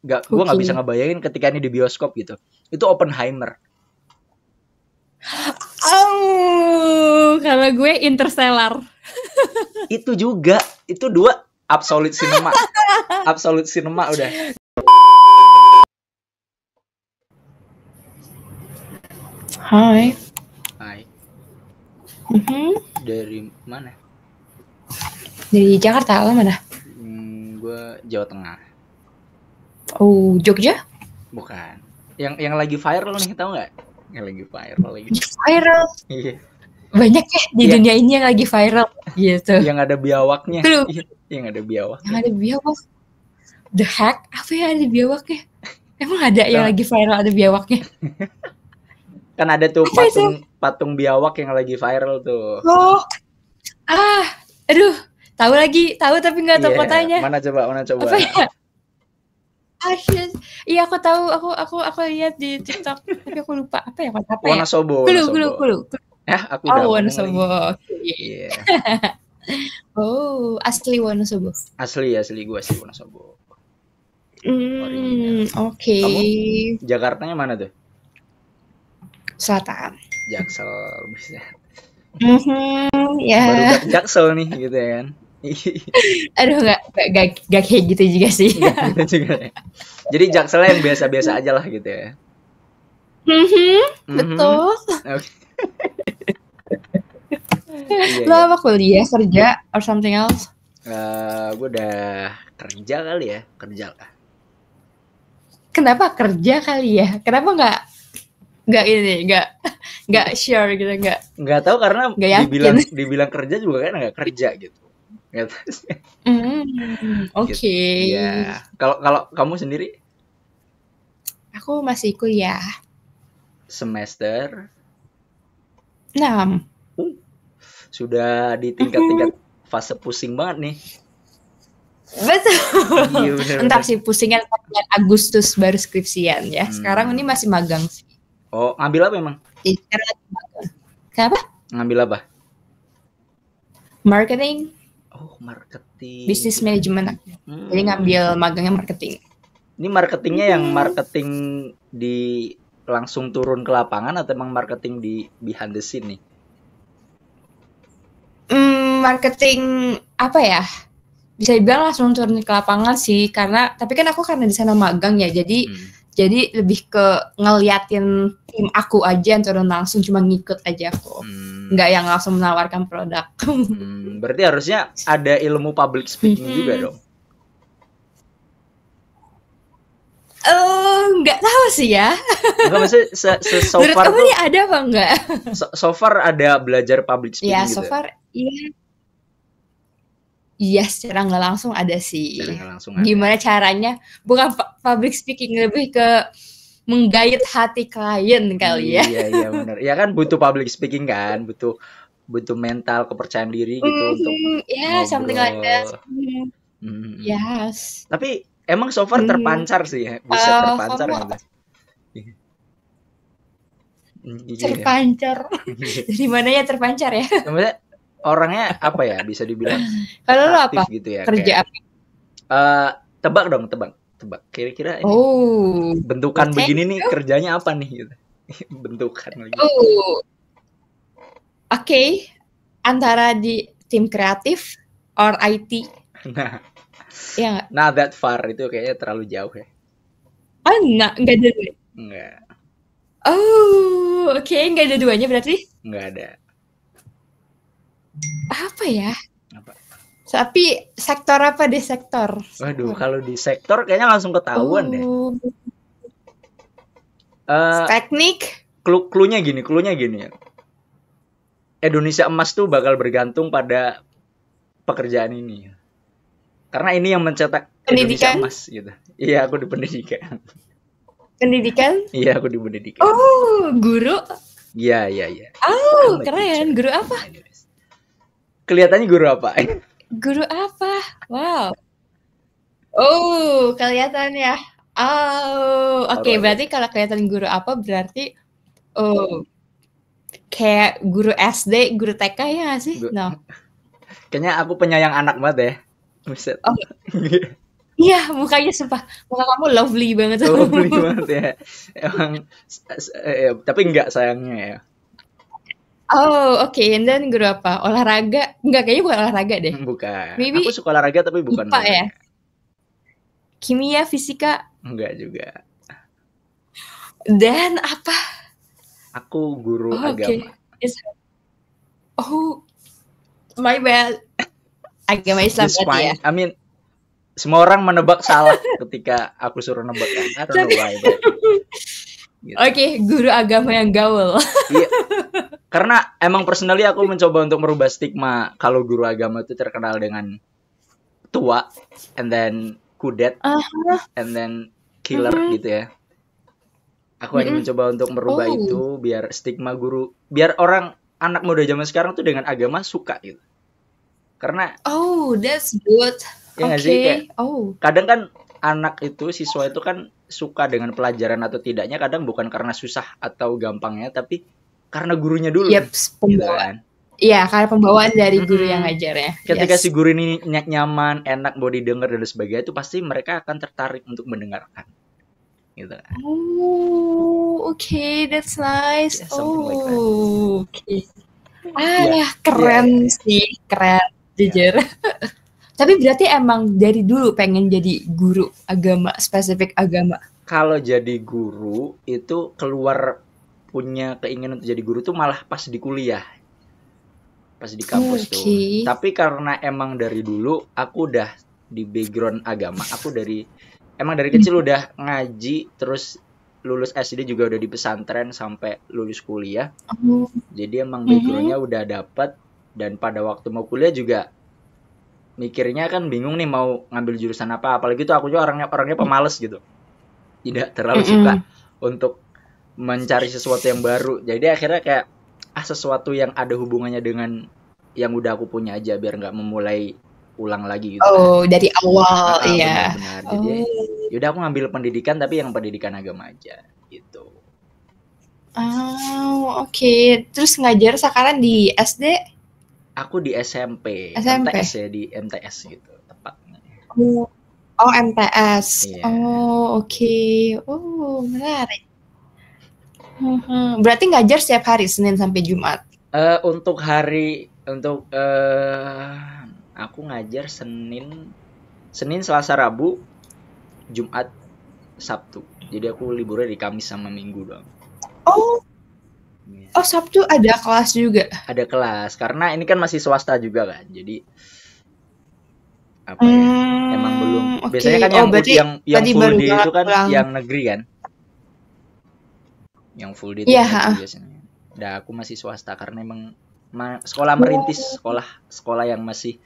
Gue nggak bisa ngebayangin ketika ini di bioskop gitu. Itu Oppenheimer. Oh, kalau gue Interstellar. Itu juga, itu dua absolute cinema. Absolute cinema udah. Hai. Dari mana? Dari Jakarta, lo mana? Gue Jawa Tengah. Oh, Jogja? Bukan. Yang lagi viral nih, tau nggak? Yang lagi viral lagi. Viral. Iya. Banyak ya di dunia ini yang lagi viral gitu. Yang ada biawaknya. Yang ada biawak. Yang ada biawak. The Hack? Apa yang ada biawaknya? Emang ada yang lagi viral ada biawaknya? Kan ada tuh patung biawak yang lagi viral tuh. Oh. Aduh, tahu tapi nggak tahu kotanya. Mana coba? Apa ya? Iya aku tahu, aku lihat di TikTok, tapi aku lupa apa ya kota apa ya? Wonosobo. Kulu. Aku udah Wonosobo. Iya. Oh, asli Wonosobo. Asli gue asli Wonosobo. Oke. Kamu Jakartanya mana tuh? Selatan. Jaksel bisa. Ya. Baru Jaksel nih gitu ya kan. Aduh nggak kayak gitu juga sih. Gitu juga. Jadi Jakselnya yang biasa-biasa aja lah gitu ya. Betul. Lo apa kuliah, kerja, or something else? Gue udah kerja kali ya, lah. Kenapa kerja kali ya? Kenapa nggak share gitu, nggak tahu karena dibilang kerja juga kan nggak kerja gitu. Oke. Ya. Kalau kamu sendiri? Aku masih kuliah. Semester 6. Sudah di tingkat fase pusing banget nih. Betul. Iya, bener. Entar sih pusingnya Agustus baru skripsian ya. Sekarang ini masih magang sih. Oh, ngambil apa emang? Kenapa? Ngambil apa? Marketing. Oh, marketing. Business management. Jadi ngambil magangnya marketing. Ini marketingnya yang marketing di langsung turun ke lapangan atau emang marketing di behind the scene nih? Marketing apa ya? Bisa dibilang langsung turun ke lapangan sih, tapi kan aku karena di sana magang ya, jadi lebih ke ngeliatin tim aku aja yang turun langsung, cuma ngikut aja aku. Nggak yang langsung menawarkan produk. Berarti harusnya ada ilmu public speaking juga dong? Nggak tahu sih ya. Enggak, maksudnya so menurut far kamu nih ada apa enggak? So far ada belajar public speaking ya, gitu? Ya, so far iya. Iya, secara nggak langsung ada sih. Gimana caranya? Bukan public speaking, lebih ke menggait hati klien kali ya. Iya benar. Ya kan butuh public speaking kan, butuh mental kepercayaan diri gitu untuk ngobrol. Something like that. Yes. Tapi emang so far terpancar sih ya, bisa terpancar gitu. Terpancar. Dari mananya terpancar ya? Maksudnya orangnya apa ya, bisa dibilang kalau lo apa gitu ya, kerja kayak, apa tebak kira-kira ini bentukan begini nih kerjanya apa nih gitu. Bentukan lagi. Oke. Antara di tim kreatif or IT. Nah ya nggak? Not that far, itu kayaknya terlalu jauh ya. Nggak ada dua. Enggak. Oke, nggak ada duanya berarti? Nggak ada. Apa ya? Tapi sektor apa deh, sektor? Waduh, kalau di sektor kayaknya langsung ketahuan deh. Teknik? Cluenya gini ya. Indonesia emas tuh bakal bergantung pada pekerjaan ini. Karena ini yang mencetak pendidikan? Indonesia emas gitu. Iya, aku di pendidikan. Pendidikan? Iya, aku di pendidikan. Guru? Iya. Keren. Guru apa? Kelihatannya guru apa? Guru apa? Wow. Kelihatan ya. Oke. Berarti kalau kelihatan guru apa berarti kayak guru SD, guru TK ya nggak sih? No. Kayaknya aku penyayang anak banget ya. Buset. Iya, mukanya sumpah, muka kamu lovely banget. Lovely banget ya. Emang tapi enggak sayangnya ya. Oh, oke. And then guru apa? Olahraga? Enggak, kayaknya bukan olahraga deh. Bukan. Maybe Aku suka olahraga tapi bukan IPA ya? olahraga. Kimia, fisika? Enggak juga. Dan apa? Aku guru Oh, agama. Oh, my bad. Agama Islam It's berarti ya? fine. I mean, semua orang menebak salah ketika aku suruh nebak kan. I don't know why. Gitu. Oke, guru agama yang gaul. Iya. Karena emang personally aku mencoba untuk merubah stigma kalau guru agama itu terkenal dengan tua, and then kudet, and then killer gitu ya. Aku hanya mencoba untuk merubah itu biar stigma guru, biar orang anak muda zaman sekarang tuh dengan agama suka gitu. Karena that's good. Ya nggak sih, kayak kadang kan anak itu, siswa itu kan suka dengan pelajaran atau tidaknya kadang bukan karena susah atau gampangnya, tapi karena gurunya dulu. Pembawaan. Iya, karena pembawaan dari guru yang ngajar ya. Ketika si guru ini nyaman, enak mau didengar dan sebagainya, itu pasti mereka akan tertarik untuk mendengarkan. Gitu. Okay, that's nice. Okay. Keren sih, keren, jujur. Tapi berarti emang dari dulu pengen jadi guru agama, spesifik agama? Kalau jadi guru itu keluar punya keinginan untuk jadi guru tuh malah pas di kuliah, pas di kampus tuh. Tapi karena emang dari dulu aku udah di background agama, aku emang dari kecil udah ngaji, terus lulus SD juga udah di pesantren sampai lulus kuliah. Jadi emang backgroundnya udah dapet, dan pada waktu mau kuliah juga mikirnya kan bingung nih mau ngambil jurusan apa, apalagi tuh aku juga orangnya pemalas gitu, tidak terlalu suka untuk mencari sesuatu yang baru. Jadi akhirnya kayak sesuatu yang ada hubungannya dengan yang udah aku punya aja, biar nggak memulai ulang lagi gitu. Dari awal. Iya. Benar-benar. Jadi yaudah aku ngambil pendidikan, tapi yang pendidikan agama aja gitu. Oke. Terus ngajar sekarang di SD? Aku di SMP. MTS ya, di MTS gitu tepatnya. MTS. Iya. Oke. Menarik. Berarti ngajar setiap hari, Senin sampai Jumat? Aku ngajar Senin, Selasa, Rabu, Jumat, Sabtu. Jadi aku liburnya di Kamis sama Minggu doang. Sabtu ada kelas juga? Ada kelas, karena ini kan masih swasta juga kan. Jadi emang belum. Biasanya kan yang full day itu kan yang negeri kan. Yang full day itu biasanya. Nah, aku masih swasta karena emang sekolah merintis, sekolah yang masih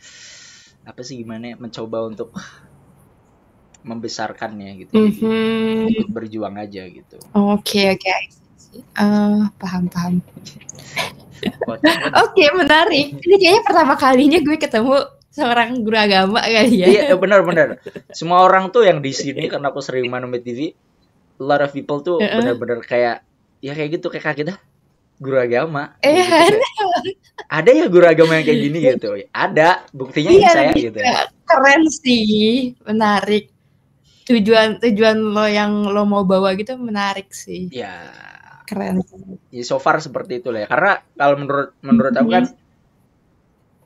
gimana ya, mencoba untuk membesarkannya gitu. Ikut berjuang aja gitu. Oke. Paham. Oke, menarik. Ini kayaknya pertama kalinya gue ketemu seorang guru agama kali ya. Iya, benar. Semua orang tuh yang di sini, karena aku sering main TV, a lot of people tuh benar-benar kayak gitu, kayak kita guru agama. Gitu. Ada ya guru agama yang kayak gini gitu. Ada, buktinya saya gitu. Keren sih, menarik. Tujuan lo yang lo mau bawa gitu menarik sih. Ya. Keren. Ya, so far seperti itu lah ya. Karena kalau menurut aku kan,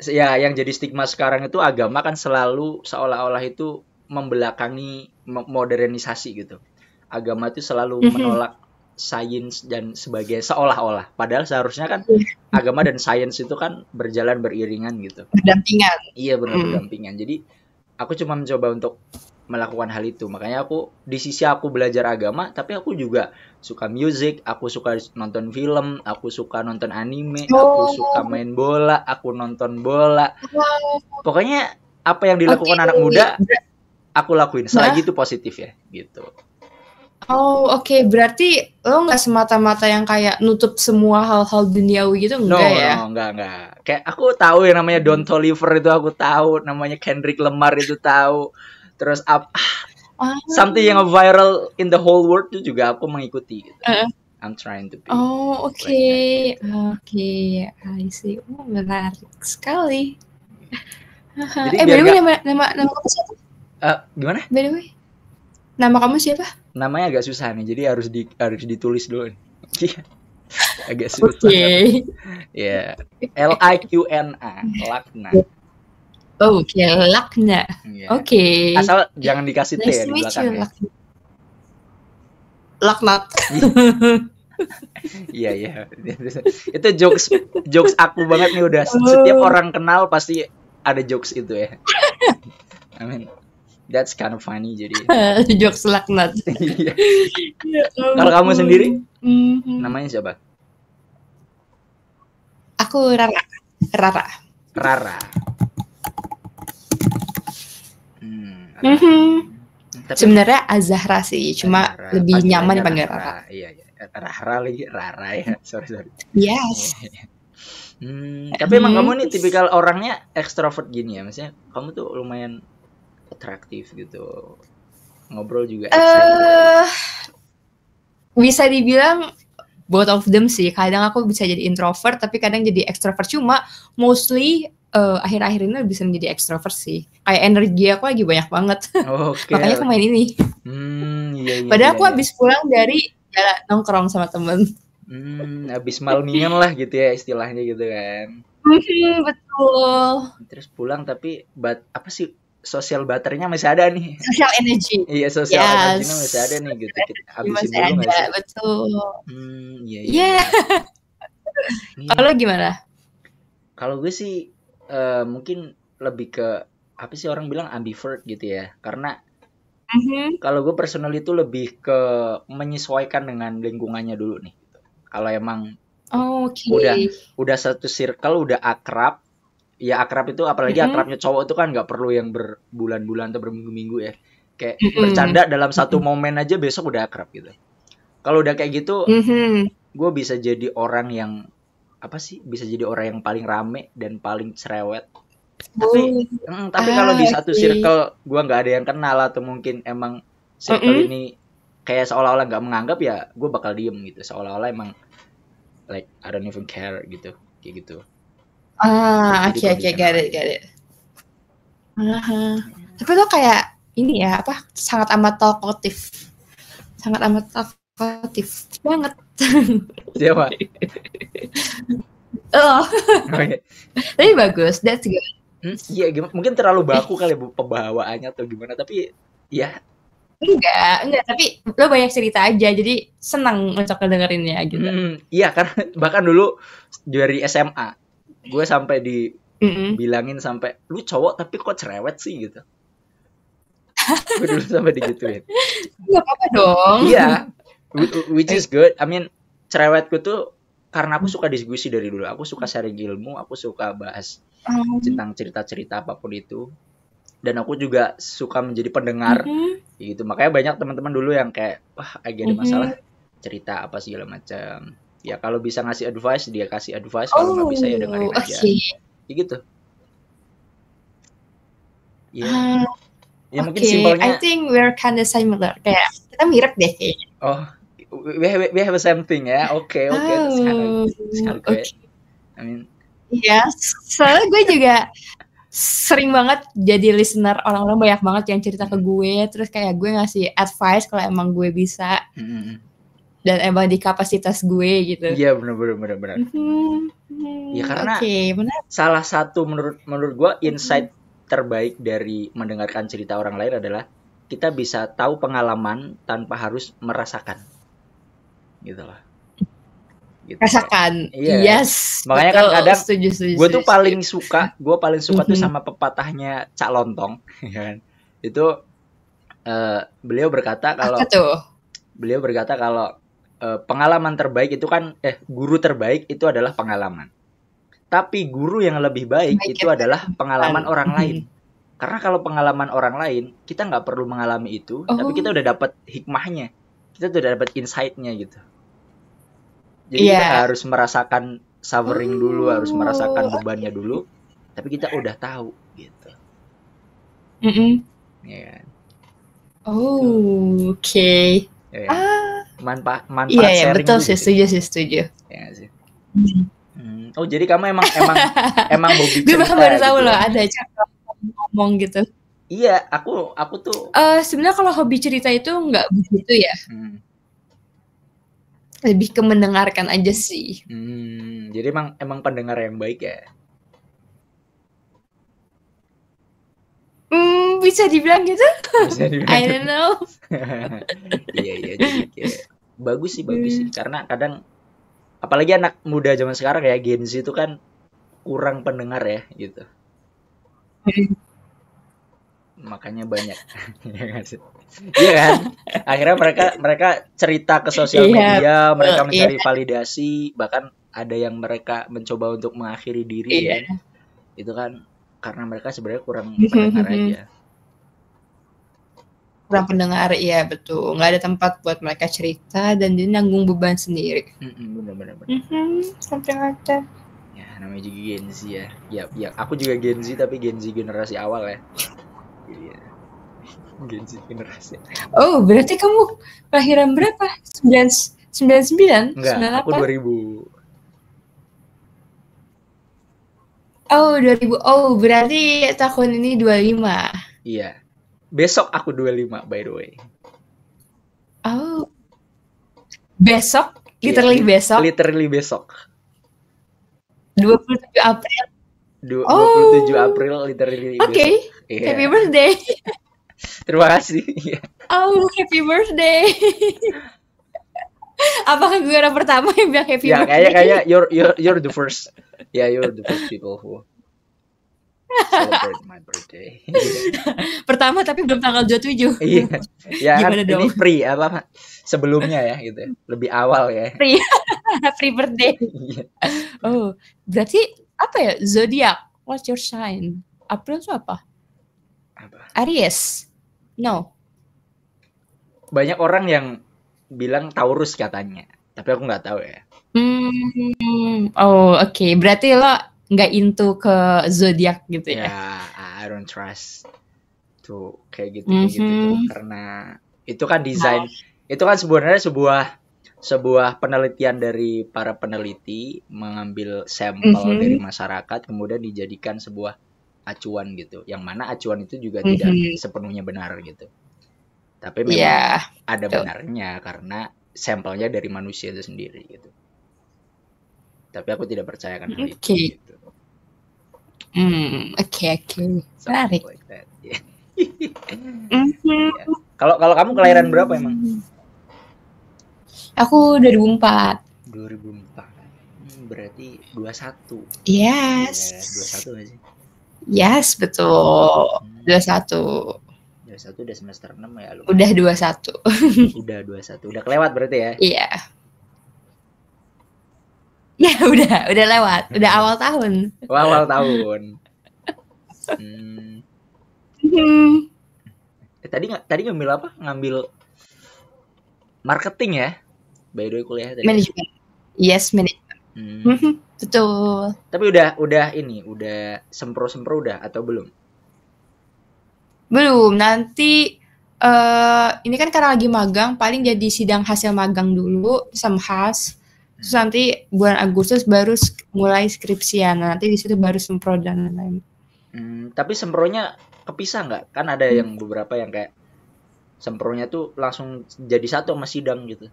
ya yang jadi stigma sekarang itu agama kan selalu seolah-olah itu membelakangi modernisasi gitu. Agama itu selalu menolak sains dan sebagainya, seolah-olah. Padahal seharusnya kan agama dan sains itu kan berjalan beriringan gitu. Berdampingan. Iya, benar, berdampingan. Jadi aku cuma mencoba untuk melakukan hal itu. Makanya aku di sisi aku belajar agama, tapi aku juga suka musik, aku suka nonton film, aku suka nonton anime, aku suka main bola, aku nonton bola. Pokoknya apa yang dilakukan anak muda, aku lakuin. Selagi itu positif ya, gitu. Oke. Berarti lo nggak semata-mata yang kayak nutup semua hal-hal duniawi gitu, enggak ya? No, enggak. Kayak aku tahu yang namanya Don Toliver itu, aku tahu namanya Kendrick Lamar itu tahu. Terus something yang viral in the whole world itu juga aku mengikuti gitu. I'm trying to be. Oke. I see. Menarik sekali. Jadi nama kamu siapa? Gimana? By the way, nama kamu siapa? Namanya agak susah nih, jadi harus ditulis dulu. Agak susah. Oke. Ya, Liqna, Lakna. Oke, Lakna. Oke. Asal jangan dikasih T ya di belakangnya. Laknat. Iya. Itu jokes aku banget nih udah. Setiap orang kenal pasti ada jokes itu ya. I mean, that's kind of funny jadi. Jokes laknat. Iya. Kalau kamu sendiri, namanya siapa? Aku Rara. Tapi sebenarnya Azahra sih, cuma Azahra. Lebih nyaman dipanggil Rara. Iya. Rara ya. Sorry. Yes. Tapi emang kamu nih tipikal orangnya ekstrovert gini ya, maksudnya kamu tuh lumayan atraktif gitu, ngobrol juga. Bisa dibilang both of them sih. Kadang aku bisa jadi introvert, tapi kadang jadi extrovert. Cuma mostly akhir-akhir ini bisa menjadi extrovert sih. Kayak energi aku lagi banyak banget. Okay. Makanya aku main ini. Iya. Padahal aku habis pulang dari jalan nongkrong sama temen. Habis malmingan lah gitu ya istilahnya gitu kan. Betul. Terus pulang tapi apa sih? Sosial baterainya masih ada nih. Sosial energi. Iya, sosial energinya masih ada nih gitu. Kita habisin dulu nggak sih? Betul. Iya. Kalau gimana? Kalau gue sih mungkin lebih ke apa sih orang bilang ambivert gitu ya. Karena kalau gue personal itu lebih ke menyesuaikan dengan lingkungannya dulu nih. Kalau emang udah satu circle udah akrab. Ya akrab itu apalagi akrabnya cowok itu kan nggak perlu yang berbulan-bulan atau berminggu-minggu ya. Kayak bercanda dalam satu momen aja besok udah akrab gitu. Kalau udah kayak gitu, gue bisa jadi orang yang bisa jadi orang yang paling rame dan paling cerewet. Tapi kalau di satu circle gue nggak ada yang kenal atau mungkin emang circle ini kayak seolah-olah nggak menganggap, ya gue bakal diem gitu. Seolah-olah emang like I don't even care gitu, kayak gitu. Oke, get it. Tapi lo kayak ini ya, sangat amat talkative banget. Siapa? Okay. Tapi bagus, that's good. Iya, mungkin terlalu baku kali pembawaannya atau gimana, tapi ya. Enggak, tapi lo banyak cerita aja, jadi senang untuk ngedengerinnya gitu. Iya, karena bahkan dulu dari SMA gue sampai dibilangin sampai lu cowok tapi kok cerewet sih gitu. Gue dulu sampai digituin. Gak apa-apa dong. Iya, which is good. I mean, cerewetku tuh karena aku suka diskusi dari dulu. Aku suka sharing ilmu, aku suka bahas tentang cerita-cerita apapun itu. Dan aku juga suka menjadi pendengar. Gitu. Makanya banyak teman-teman dulu yang kayak, wah lagi ada masalah, cerita apa segala macam. Ya kalau bisa ngasih advice, dia kasih advice. Kalau nggak bisa ya dengerin aja. Kayak gitu. Ya mungkin simpelnya. I think we're kind of similar. Kayak kita mirip deh kayaknya. Oh, we have a same thing ya. Oke. That's kind of great. I mean. Yes, soalnya gue juga sering banget jadi listener, orang-orang banyak banget yang cerita ke gue, terus kayak gue ngasih advice kalau emang gue bisa. Dan emang di kapasitas gue gitu. Iya benar. Ya karena salah satu menurut gue insight terbaik dari mendengarkan cerita orang lain adalah kita bisa tahu pengalaman tanpa harus merasakan, gitu lah. Gitu. Rasakan, yes. Makanya betul, kan kadang gue tuh paling suka tuh sama pepatahnya Cak Lontong, kan? Itu beliau berkata kalau pengalaman terbaik itu kan guru terbaik itu adalah pengalaman. Tapi guru yang lebih baik itu adalah pengalaman orang lain. Karena kalau pengalaman orang lain, kita nggak perlu mengalami itu, tapi kita udah dapat hikmahnya. Kita udah dapat insight-nya gitu. Jadi kita nggak harus merasakan suffering dulu, harus merasakan bebannya dulu, tapi kita udah tahu gitu. Ya. Oke. Manfaat sharing. Iya, betul sih, setuju. Ya sih. Oh, jadi kamu emang hobi cerita. Gue baru tahu gitu loh ada cara ngomong gitu. Iya, aku tuh sebenarnya kalau hobi cerita itu nggak begitu ya. Lebih ke mendengarkan aja sih. Jadi emang pendengar yang baik ya? Bisa dibilang gitu? Bisa dibilang I don't know. Iya, jadi kayak bagus sih. Karena kadang, apalagi anak muda zaman sekarang ya, Gen Z itu kan kurang pendengar ya, gitu. Makanya banyak. Iya kan? Akhirnya mereka cerita ke sosial media, mereka mencari validasi, bahkan ada yang mereka mencoba untuk mengakhiri diri ya. Itu kan karena mereka sebenarnya kurang pendengar aja. Kurang pendengar, iya betul. Nggak ada tempat buat mereka cerita dan dia nanggung beban sendiri. Benar. Something like that. Ya, namanya juga Gen Z ya. Ya, aku juga Gen Z tapi Gen Z generasi awal ya. Iya. Gen Z generasi. Oh, berarti kamu kelahiran berapa? 99? Enggak, 98? Aku 2000. Oh, 2000. Oh, berarti tahun ini 25. Iya. Besok aku 25 by the way. Oh. Besok? Literally besok? Literally besok. 27 April. 27 April literally besok. Oke. Happy birthday. Terima kasih. Oh, happy birthday. Apakah gue orang pertama yang bilang happy birthday? Ya, kayak you're the first. Yeah, you're the first people who celebrate my birthday. Pertama tapi belum tanggal 27. Iya. Ya gimana kan, dong? ini pre apa sebelumnya ya gitu. Lebih awal ya. Free birthday. Oh, berarti apa ya? Zodiac. What's your sign? April itu apa? Aries. No. Banyak orang yang bilang Taurus katanya, tapi aku nggak tahu ya. Oh, oke. Berarti lo nggak into ke zodiak gitu ya? Ya, I don't trust tuh kayak gitu tuh, karena itu kan desain. Itu kan sebenarnya sebuah penelitian dari para peneliti mengambil sampel dari masyarakat kemudian dijadikan sebuah acuan gitu. Yang mana acuan itu juga tidak sepenuhnya benar gitu. Tapi memang ada benarnya karena sampelnya dari manusia itu sendiri gitu. Tapi aku tidak percayakan hal itu. Gitu. Oke. Menarik. Like that. Yeah. Kalau kamu kelahiran berapa emang? Aku 2004. 2004. Berarti 21. Yes. 21 nggak sih? Yes, betul. 21. 21 udah semester 6 ya lu. Udah 21. Udah 21. Udah kelewat berarti ya? Iya. Ya udah lewat. Udah awal tahun. Awal tahun. Tadi ngambil apa? Ngambil marketing ya? By the way kuliah tadi. Manajemen. Yes, manajemen. Betul. Tapi udah sempro udah atau belum? Belum. Nanti ini kan karena lagi magang, paling jadi sidang hasil magang dulu sama khas. Terus nanti bulan Agustus baru mulai skripsian. Nanti di situ baru sempro dan lain-lain. Tapi sempronya kepisah nggak? Kan ada yang beberapa yang kayak sempronya tuh langsung jadi satu sama sidang gitu.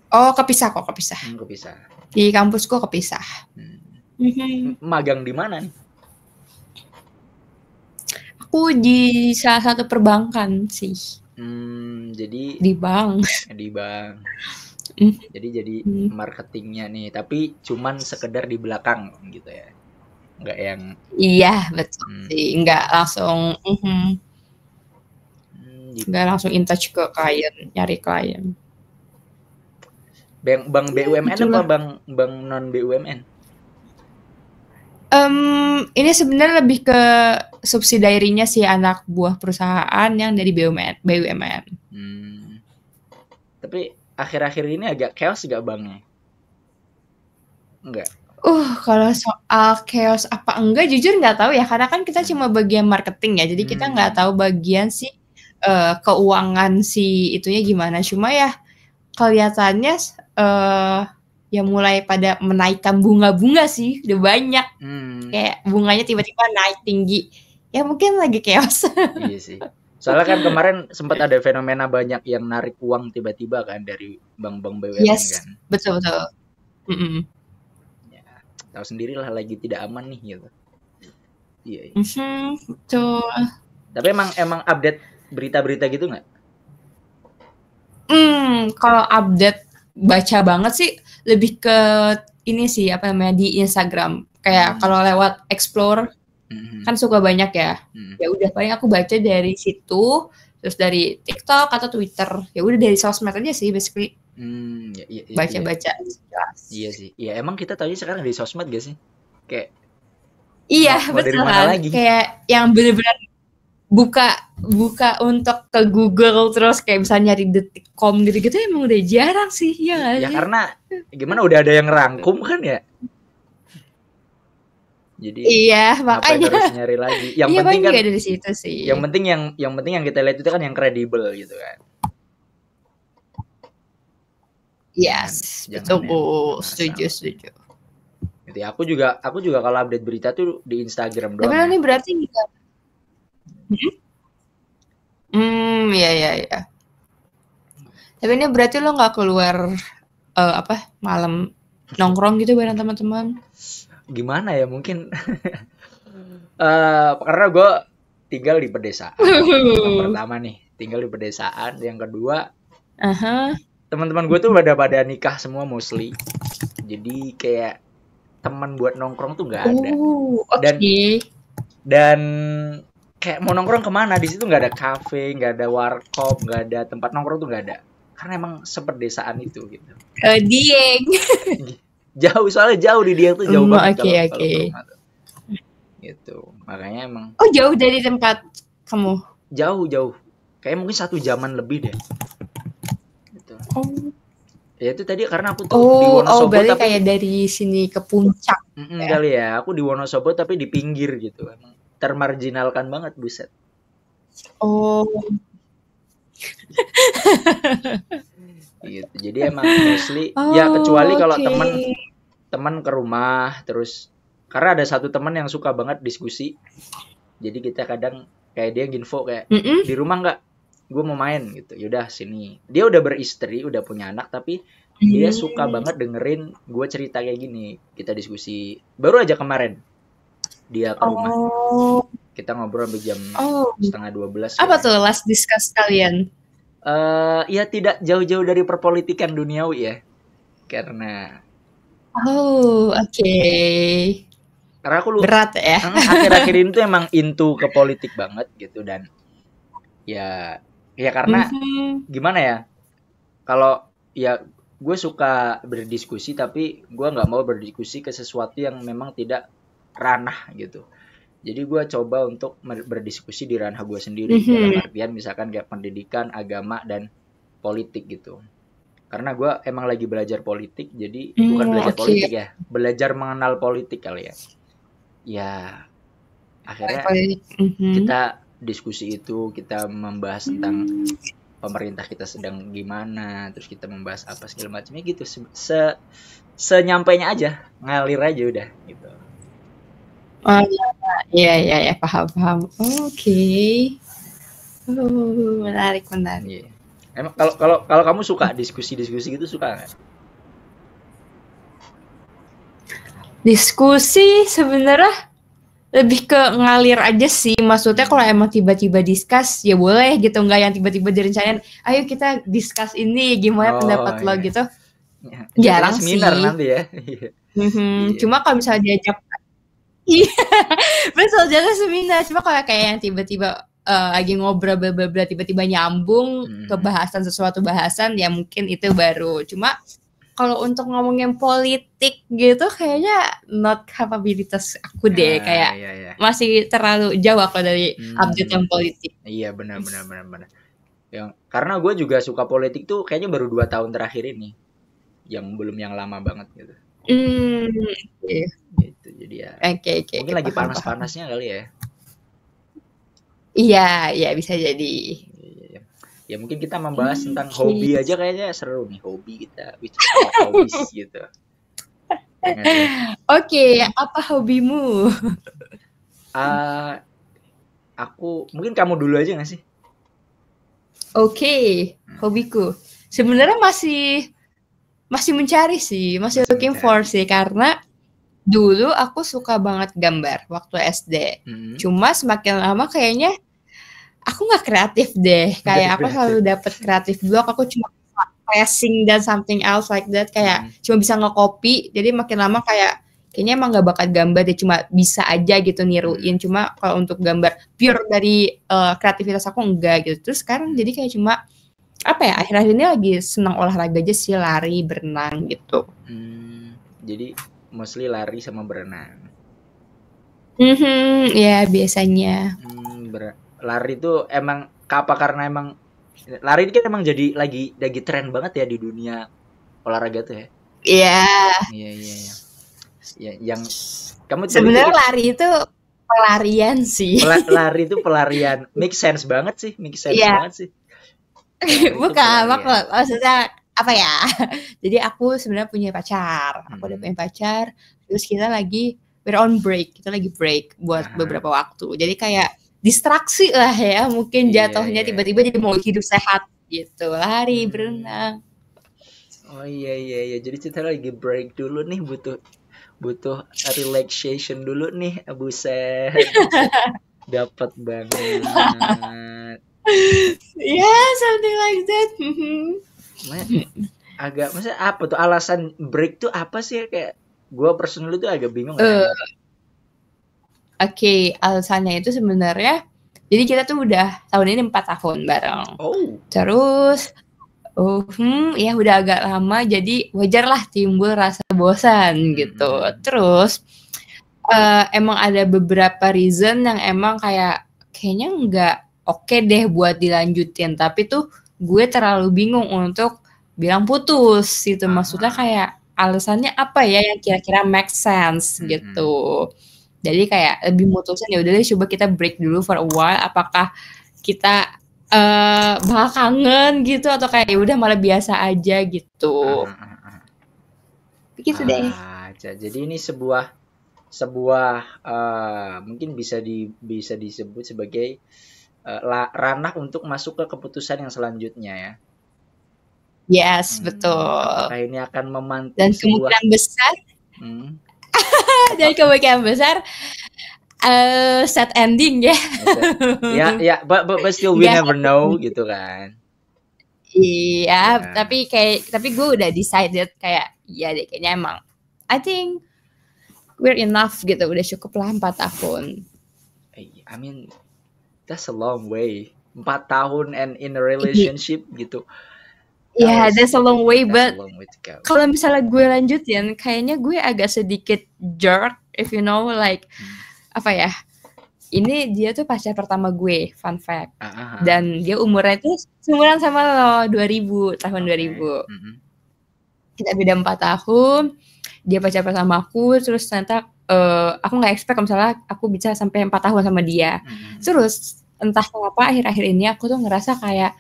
Oh, kepisah kok, kepisah. Kepisah. Di kampusku kepisah. Magang di mana nih? Aku di salah satu perbankan sih. Jadi di bank. Jadi marketingnya nih, tapi cuman sekedar di belakang gitu ya. Enggak yang Iya, betul sih. Enggak langsung enggak langsung in touch ke klien, nyari klien. Bank BUMN apa bank non BUMN? Ini sebenarnya lebih ke subsidiary-nya sih, anak buah perusahaan yang dari BUMN. Tapi akhir-akhir ini agak chaos gak banknya? Enggak. Kalau soal chaos apa enggak jujur nggak tahu ya, karena kan kita cuma bagian marketing ya, jadi kita nggak tahu bagian si keuangan si itunya gimana. Cuma ya kelihatannya ya mulai pada menaikkan bunga-bunga sih, udah banyak. Kayak bunganya tiba-tiba naik tinggi ya mungkin lagi chaos. Iya sih. Soalnya kan kemarin sempat ada fenomena banyak yang narik uang tiba-tiba kan dari bank-bank BUMN Yes, kan. betul. Ya, tahu sendirilah lagi tidak aman nih gitu. Iya. Betul. Tapi emang update berita-berita gitu nggak? Kalau update baca banget sih lebih ke ini sih apa namanya di Instagram. Kayak kalau lewat explore kan suka banyak ya. Ya udah paling aku baca dari situ, terus dari TikTok atau Twitter. Ya udah dari sosmed aja sih basically. Baca-baca. Iya sih. Ya emang kita tahu sekarang dari sosmed gak sih? Kayak betul dari mana lagi? Kayak yang benar-benar buka untuk ke Google terus kayak bisa nyari detik.com gitu emang udah jarang sih ya. Ya karena gimana udah ada yang rangkum kan ya. Jadi makanya harus nyari lagi. Yang penting kan dari situ sih. Yang penting yang kita lihat itu kan yang kredibel gitu kan. Yes, betul. Setuju. Jadi aku juga kalau update berita tuh di Instagram doang. Tapi ini berarti enggak. Iya. Tapi ini berarti lo nggak keluar malam nongkrong gitu bareng teman-teman? Gimana ya mungkin karena gue tinggal di pedesaan. Yang pertama nih tinggal di pedesaan, yang kedua teman-teman gue tuh pada nikah semua mostly, jadi kayak teman buat nongkrong tuh nggak ada. Dan kayak mau nongkrong kemana, di situ nggak ada kafe, nggak ada warkop, nggak ada tempat nongkrong tuh nggak ada, karena emang sepedesaan itu gitu. Dieng. Jauh, soalnya jauh di Dieng tuh jauh banget kalau gitu. Makanya emang jauh dari tempat kamu? Jauh kayak mungkin 1 jaman lebih deh gitu. Ya itu tadi karena aku tuh di Wonosobo, berarti tapi kayak dari sini ke puncak kali ya. Aku di Wonosobo tapi di pinggir gitu, emang termarginalkan banget, buset. Gitu. Jadi emang mostly ya kecuali kalau teman ke rumah terus, karena ada satu teman yang suka banget diskusi. Jadi kita kadang kayak dia nginfo kayak di rumah nggak, gue mau main gitu. Yaudah sini. Dia udah beristri, udah punya anak, tapi dia suka banget dengerin gue cerita kayak gini. Kita diskusi. Baru aja kemarin dia ke rumah. Kita ngobrol sampai jam 11:30. Apa tuh last discuss kalian? Ya tidak jauh-jauh dari perpolitikan duniawi ya. Karena karena aku berat ya. Akhir-akhir ini tuh emang into ke politik banget gitu, dan ya karena gimana ya, kalau ya gue suka berdiskusi tapi gue nggak mau berdiskusi ke sesuatu yang memang tidak ranah gitu. Jadi gue coba untuk berdiskusi di ranah gue sendiri, dalam artian misalkan kayak pendidikan, agama, dan politik gitu. Karena gue emang lagi belajar politik, jadi bukan belajar politik ya, belajar mengenal politik kali ya. Ya akhirnya kita diskusi itu, kita membahas tentang pemerintah kita sedang gimana, terus kita membahas apa segala macamnya gitu. Senyampainya aja, ngalir aja udah gitu. Iya, paham. Oke. Menarik. Yeah. Emang kalau kamu suka diskusi gitu, suka nggak? Diskusi sebenarnya lebih ke ngalir aja sih. Maksudnya kalau emang tiba-tiba discuss ya boleh gitu, nggak yang tiba-tiba direncanain. Ayo kita discuss ini, gimana pendapat lo gitu. Jarang sih. Seminar nanti ya. Cuma kalau misalnya diajak, betul, jangan seminar. Cuma kalau kayak yang tiba-tiba lagi ngobrol bla tiba-tiba nyambung ke bahasan sesuatu bahasan, ya mungkin itu baru. Cuma kalau untuk ngomongin politik gitu kayaknya not kapabilitas aku deh, kayak masih terlalu jauh aku dari update yang politik. Iya, benar. Yang karena gue juga suka politik tuh kayaknya baru 2 tahun terakhir ini, yang belum yang lama banget gitu. Gitu, jadi ya. Mungkin lagi panas-panasnya kali ya. Iya, bisa jadi. Ya mungkin kita membahas tentang hobi aja, kayaknya seru nih, hobi kita, hobis gitu. Oke, apa hobimu? mungkin kamu dulu aja nggak sih? Oke, hobiku. Sebenarnya masih mencari sih, masih looking for sih, karena dulu aku suka banget gambar waktu SD. Cuma semakin lama kayaknya aku nggak kreatif deh. Kayak aku selalu dapet kreatif block, aku cuma pressing dan something else like that, kayak cuma bisa nge-copy. Jadi makin lama kayaknya emang nggak bakat gambar deh, cuma bisa aja gitu niruin. Cuma kalau untuk gambar pure dari kreativitas aku enggak gitu. Terus sekarang jadi kayak cuma apa ya, akhir-akhir ini lagi senang olahraga aja sih, lari, berenang gitu. Jadi mostly lari sama berenang. Ya biasanya. Lari itu emang apa, karena emang lari ini kan emang jadi lagi tren banget ya di dunia olahraga tuh ya. Iya. Ya, yang kamu sebenarnya lari itu pelarian sih. Lari itu pelarian, make sense banget sih. Banget sih. Bukan, maksudnya apa ya? Jadi aku sebenarnya punya pacar. Aku udah punya pacar. Terus kita we're on break. Kita lagi break buat beberapa waktu. Jadi kayak distraksi lah ya. Mungkin jatuhnya tiba-tiba jadi mau hidup sehat gitu. Lari, berenang. Oh iya. Jadi kita lagi break dulu nih, butuh relaxation dulu nih. Buset. Dapat banget. Something like that. Maksudnya apa tuh alasan break tuh apa sih? Kayak gue personally tuh agak bingung. Oke, alasannya itu sebenarnya, jadi kita tuh udah tahun ini 4 tahun bareng. Terus ya udah agak lama, jadi wajar lah timbul rasa bosan gitu. Terus emang ada beberapa reason yang emang kayaknya nggak oke deh buat dilanjutin, tapi tuh gue terlalu bingung untuk bilang putus gitu. Maksudnya kayak alasannya apa ya yang kira-kira make sense gitu. Jadi kayak lebih mutusin ya udah deh, coba kita break dulu for a while. Apakah kita bakal kangen gitu, atau kayak udah malah biasa aja gitu. Begitu deh. Jadi ini sebuah mungkin bisa disebut sebagai ranah untuk masuk ke keputusan yang selanjutnya ya. Yes, betul. Apakah ini akan memantik dan kemungkinan besar dan kemungkinan besar sad ending ya. But still we never know gitu kan. Iya, tapi gue udah decided kayak ya deh, kayaknya emang I think we're enough gitu, udah cukup lah 4 tahun. I mean that's a long way. 4 tahun and in a relationship gitu. That's a long way, but kalau misalnya gue lanjutin, kayaknya gue agak sedikit jerk, if you know, like apa ya? Ini dia tuh pacar pertama gue, fun fact. Dan dia umurnya tuh seumuran sama lo, 2000. Kita beda 4 tahun. Dia pacar pertama aku, terus ternyata aku nggak expect kalau misalnya aku bisa sampai 4 tahun sama dia. Terus entah kenapa akhir-akhir ini aku tuh ngerasa kayak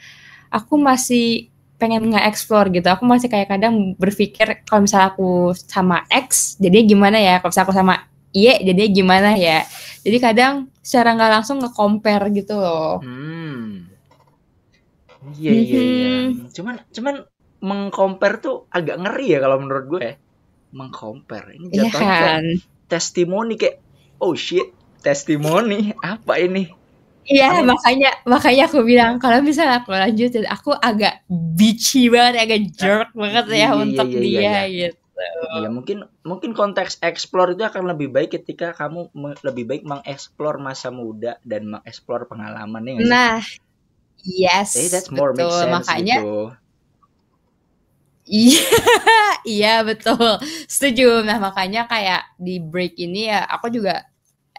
aku masih pengen nge-explore gitu. Aku masih kayak kadang berpikir kalau misalnya aku sama X, jadinya gimana ya? Kalau misalnya aku sama Y, jadinya gimana ya? Jadi kadang secara nggak langsung nge-compare gitu loh. Iya. Cuman meng-compare tuh agak ngeri ya kalau menurut gue ya. Meng-compare. Ini jatuhnya kayak testimoni, kayak oh shit, testimoni apa ini? Iya, makanya aku bilang kalau misalnya aku lanjutin, aku agak bitchy banget, agak jerk banget ya untuk dia gitu. Ya mungkin konteks explore itu akan lebih baik ketika kamu lebih baik mengeksplor masa muda dan mengeksplor pengalaman ya. Nah, yes, that's more make sense makanya gitu. Iya betul, setuju. Nah makanya kayak di break ini ya aku juga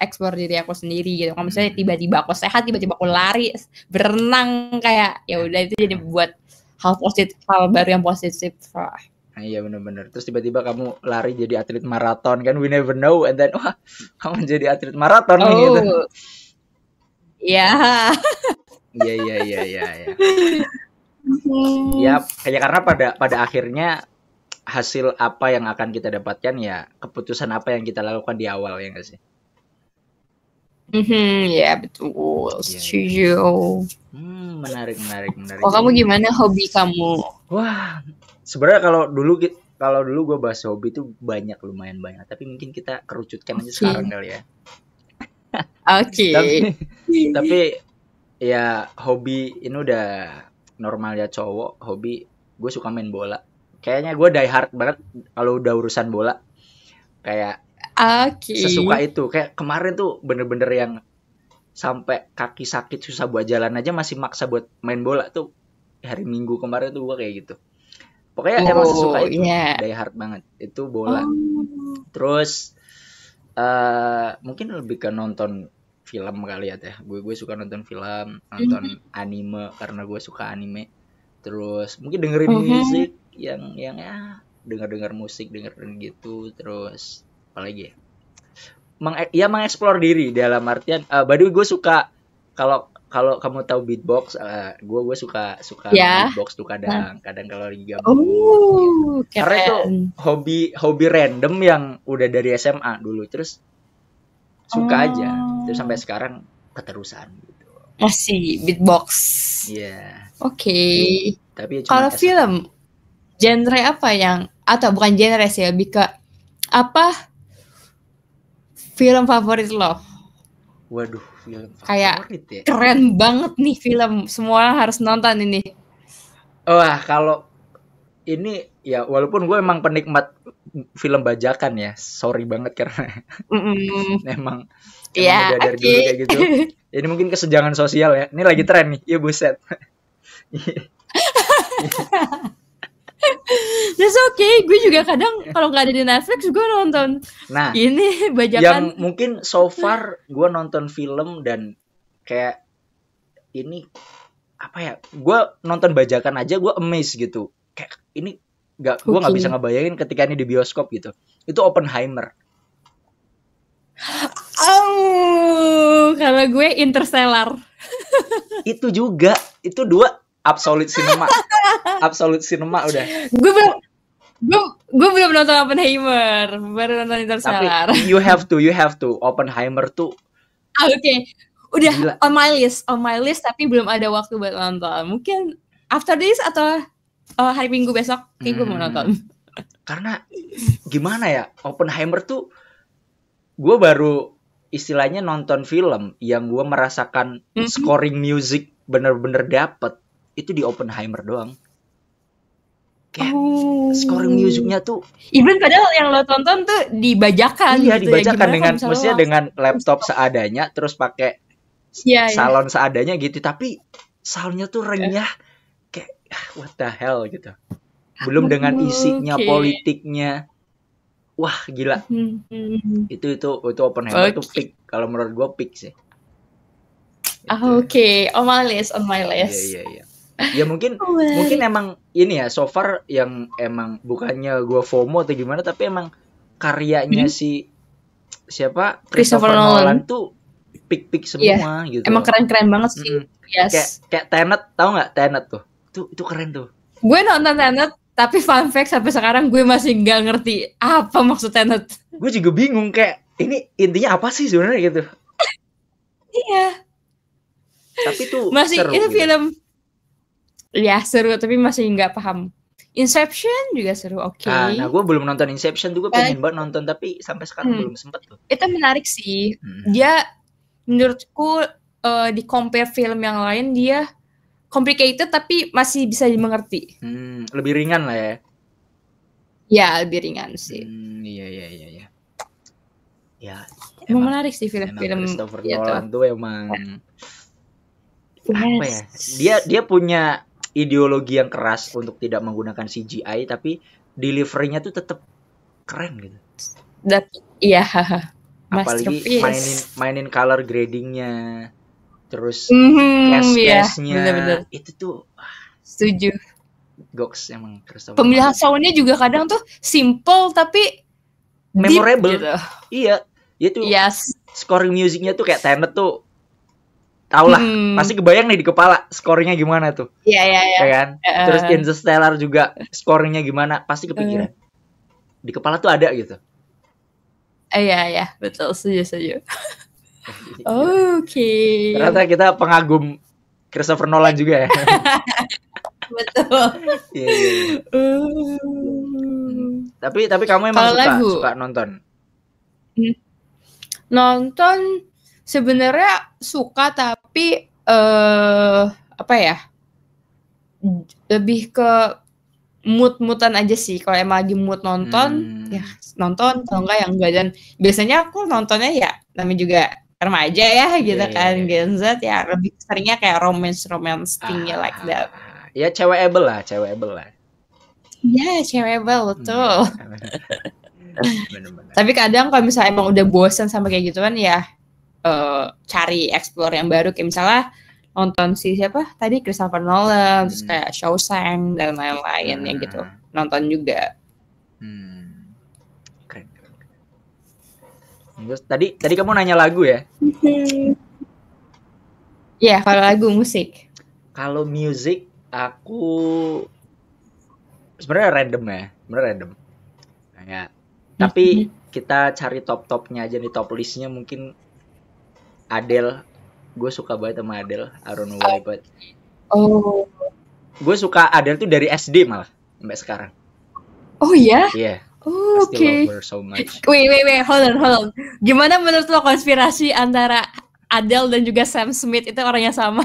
explore diri aku sendiri gitu. Kalau misalnya tiba-tiba aku sehat, tiba-tiba aku lari, berenang, kayak ya udah itu jadi buat hal baru yang positif. Iya benar-benar. Terus tiba-tiba kamu lari jadi atlet maraton kan, we never know, and then wah kamu jadi atlet maraton gitu. Iya. Iya. Ya kayak karena pada akhirnya hasil apa yang akan kita dapatkan ya keputusan apa yang kita lakukan di awal ya nggak sih? Ya betul, setuju. Menarik. Oh, kamu gimana hobi kamu? Wah, sebenarnya kalau dulu gue bahas hobi itu lumayan banyak, tapi mungkin kita kerucutkan aja sekarang kali ya. Oke. Tapi ya hobi ini udah normal ya cowok. Hobi gue suka main bola. Kayaknya gue die hard banget kalau udah urusan bola. Kayak sesuka itu. Kayak kemarin tuh bener-bener yang sampai kaki sakit susah buat jalan aja masih maksa buat main bola tuh. Hari Minggu kemarin tuh gue kayak gitu. Pokoknya emang sesuka itu. Die hard banget. Itu bola. Terus mungkin lebih ke nonton film kali ya teh. Gue suka nonton film, nonton anime karena gue suka anime. Terus mungkin dengerin musik yang ya dengar musik, dengerin gitu. Terus apalagi ya mengeksplor diri dalam artian by the way gue suka kalau kamu tahu beatbox, gue suka beatbox tuh kadang kalau lagi gabung. Karena itu hobi random yang udah dari SMA dulu, terus suka aja, terus sampai sekarang keterusan gitu. Masih beatbox. Iya. Oke. Tapi kalau film genre apa yang atau bukan genre sih, lebih ke apa film favorit lo? Waduh, film favorit kayak ya? Keren banget nih film, semua orang harus nonton ini. Wah, kalau ini ya walaupun gue emang penikmat film bajakan ya, sorry banget karena emang udah dari dulu kayak gitu. Ini mungkin kesenjangan sosial ya. Ini lagi tren nih, ya buset. That's okay, gue juga kadang kalau nggak ada di Netflix gue nonton. Nah, ini bajakan. Yang mungkin so far gue nonton film dan kayak ini apa ya? Gue nonton bajakan aja gue amazed gitu. Kayak ini gue nggak bisa ngebayangin ketika ini di bioskop gitu. Itu Oppenheimer. Kalau gue Interstellar. Itu juga, itu dua absolute cinema udah. Gue belum nonton Oppenheimer, baru nonton Interstellar. Tapi you have to Oppenheimer tuh. Oke. Udah gila. on my list tapi belum ada waktu buat nonton. Mungkin after this atau hari Minggu besok kayak gue mau nonton. Karena gimana ya, Oppenheimer tuh gue baru istilahnya nonton film yang gue merasakan scoring music bener-bener dapet itu di Oppenheimer doang. Kayak scoring musiknya tuh even padahal yang lo tonton tuh dibajakan. Iya, gitu dibajakan ya, dengan maksudnya dengan laptop seadanya, terus pakai salon seadanya gitu, tapi soundnya tuh renyah kayak what the hell gitu. Belum dengan isinya, politiknya. Wah, gila. Itu Oppenheimer tuh peak, kalau menurut gue peak sih. Oke, on my list. Iya. Ya mungkin emang ini ya so far yang emang bukannya gue FOMO atau gimana, tapi emang karyanya si siapa Christopher Nolan tuh pik semua gitu. Emang keren banget sih. Yes. Kayak Tenet, tahu nggak Tenet tuh? Itu keren tuh. Gue nonton Tenet, tapi fun fact sampai sekarang gue masih nggak ngerti apa maksud Tenet. Gue juga bingung kayak ini intinya apa sih sebenarnya gitu. Iya. Tapi tuh masih seru, itu gitu. film. Ya seru tapi masih nggak paham. Inception juga seru, oke. Nah gue belum nonton Inception tuh, gue pengen banget nonton tapi sampai sekarang belum sempet tuh. Itu menarik sih. Dia menurutku di compare film yang lain dia complicated tapi masih bisa dimengerti. Lebih ringan lah ya. Ya lebih ringan sih. Iya. Ya. Emang menarik sih film-film Christopher Nolan tuh emang apa ya? Dia punya ideologi yang keras untuk tidak menggunakan CGI, tapi delivery-nya tuh tetap keren gitu. Iya. Apalagi mainin color grading-nya, terus cast-nya, itu tuh setuju. Goks emang Christopher. Pemilihan soundnya juga kadang tuh simple tapi memorable. Gitu. Iya, itu scoring musiknya tuh kayak Tenet tuh. Tau lah, pasti kebayang nih di kepala scoringnya gimana tuh. Iya. Kan? Terus Interstellar juga scoringnya gimana, pasti kepikiran. Di kepala tuh ada gitu. Iya, betul, setuju. Oke. Ternyata kita pengagum Christopher Nolan juga ya. Betul. Iya. Tapi kamu emang suka nonton? Nonton sebenarnya suka, tapi apa ya? Lebih ke mood-moodan aja sih. Kalau emang lagi mood nonton, ya nonton. Kalau enggak dan biasanya aku nontonnya ya namanya juga remaja ya gitu kan, Gen Z ya lebih seringnya kayak romance thingnya like that. Ya cewekable lah. Ya cewekable betul. Bener-bener. Tapi kadang kalau misalnya emang udah bosan sama kayak gituan ya cari explore yang baru, kayak misalnya nonton siapa tadi Christopher Nolan, terus kayak Shawshank dan lain-lain ya gitu, nonton juga. Keren. Terus tadi kamu nanya lagu ya? Iya, kalau lagu musik. Kalau musik aku sebenarnya random. Kayak tapi kita cari top-topnya aja nih, top listnya mungkin Adele. Gue suka banget sama Adele. I don't know why, but gue suka Adele tuh dari SD malah sampai sekarang. Oh ya? Iya. Oh, oke. I still love her so much. Wait, hold on. Gimana menurut lo konspirasi antara Adele dan juga Sam Smith itu orang yang sama?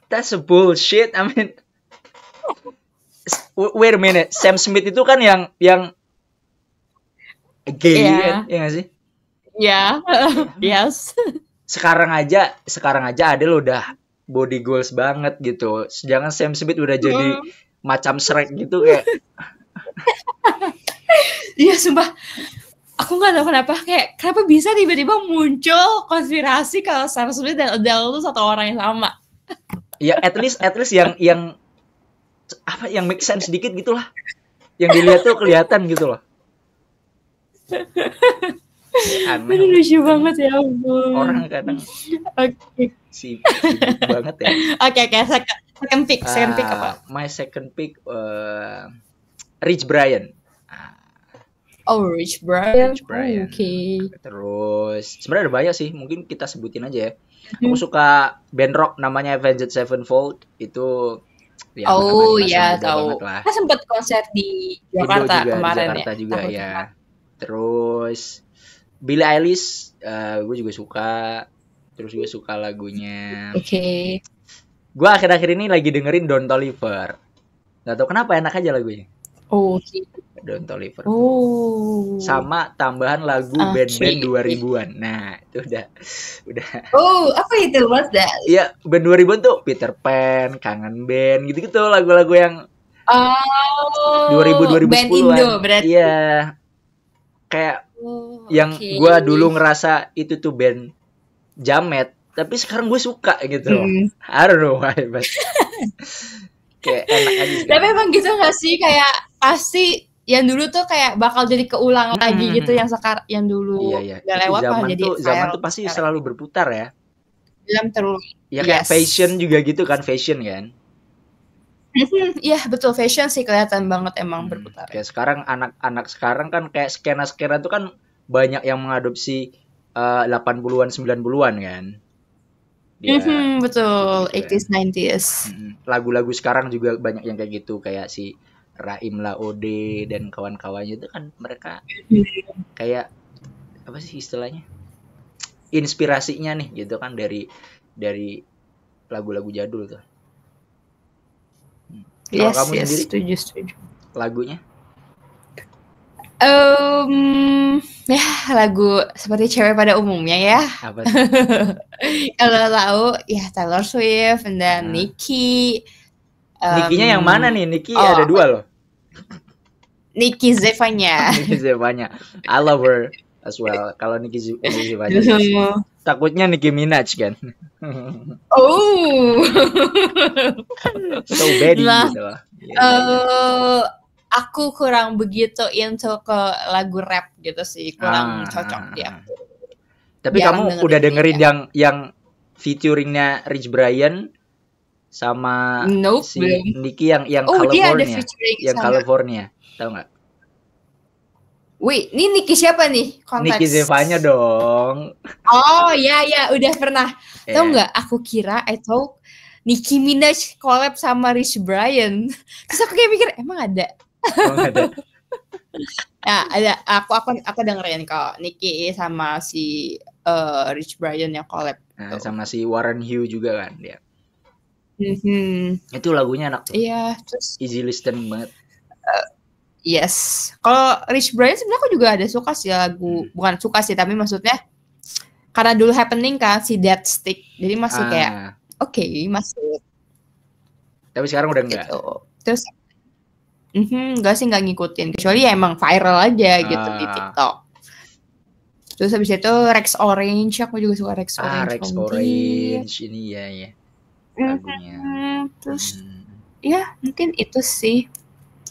That's a bullshit. I mean, wait a minute. Sam Smith itu kan yang gay kan, ya nggak sih? Ya, yes. Sekarang aja Adele udah body goals banget gitu. Sedangkan Sam Smith udah jadi macam Shrek gitu kayak. Iya, sumpah. Aku nggak tahu kenapa bisa tiba-tiba muncul konspirasi kalau Sam Smith dan Adele itu satu orang yang sama. Ya, at least yang apa yang make sense sedikit gitulah. Yang dilihat tuh kelihatan gitu loh. Aneh. Lucu banget ya ampun. Orang kadang sibuk banget ya. Oke, second pick apa? My second pick Rich Brian. Rich Brian. Oke. Terus sebenarnya ada banyak sih, mungkin kita sebutin aja ya. Aku suka band rock namanya Avenged Sevenfold. Itu ya tahu. Kita sempat konser di Jakarta kemarin di Jakarta juga ya. Terus Billie Eilish, gue juga suka. Terus gue suka lagunya. Oke. Gue akhir-akhir ini lagi dengerin Don Toliver. Gak tau kenapa enak aja lagunya. Don Toliver. Sama tambahan lagu band-band 2000-an. Nah, itu udah. Apa itu? What's that? Iya, band 2000-an tuh Peter Pan, Kangen Band, gitu-gitu lagu-lagu yang 2000-2010-an. Band Indo berarti. Iya. Kayak yang gue dulu ngerasa itu tuh band jamet, tapi sekarang gue suka gitu. I don't know why, but kayak enak aja sekarang. Tapi emang gitu gak sih, kayak pasti yang dulu tuh kayak bakal jadi keulang lagi gitu, yang sekarang, yang dulu gak lewat malah jadi zaman tuh pasti sekarang selalu berputar ya. Film terus. Ya kayak fashion juga gitu kan, fashion kan. Iya betul, fashion sih kelihatan banget emang berputar. Kayak sekarang anak-anak sekarang kan kayak skena-skena tuh kan banyak yang mengadopsi 80-an 90-an kan. Betul, gitu 80s 90s. Lagu-lagu sekarang juga banyak yang kayak gitu, kayak si Raim Laode dan kawan-kawannya itu kan mereka kayak apa sih istilahnya? Inspirasinya nih gitu kan dari lagu-lagu jadul tuh. Kalau kamu sendiri setuju. Lagunya? Ya lagu seperti cewek pada umumnya ya. Apa? Kalau tahu ya Taylor Swift dan Nicki. Nicki-nya yang mana nih? Nicki ada 2 loh. Nicki Zevanya. I love her as well. Kalau Nicki Zevanya. Takutnya Nicki Minaj kan. So bad gitu loh. Aku kurang begitu into ke lagu rap gitu sih, kurang cocok ya. Tapi kamu udah dengerin yang featuringnya Rich Brian sama si Nicki yang California, yang California, tahu nggak? Wih, ini Nicky siapa nih? Konteks. Nicky Zevanya dong. Oh ya, udah pernah. Tahu nggak? Aku kira itu Nicki Minaj collab sama Rich Brian. Terus aku kayak mikir, emang ada? Emang ada. Nah, ada. Aku dengerin kok Nicki sama si Rich Brian yang collab. Nah, sama si Warren Hughes juga kan dia. Itu lagunya enak tuh. Iya, terus easy listening banget. Yes. Kalau Rich Brian sebenarnya aku juga ada suka sih lagu, bukan suka sih, tapi maksudnya karena dulu happening kan si Dead Stick, jadi masih kayak oke, masih. Tapi sekarang udah enggak. Gitu. Terus enggak sih, enggak ngikutin, kecuali ya emang viral aja gitu di TikTok. Terus habis itu Rex Orange, aku juga suka Rex Orange. Rex Orange ini ya lagunya. Terus ya mungkin itu sih.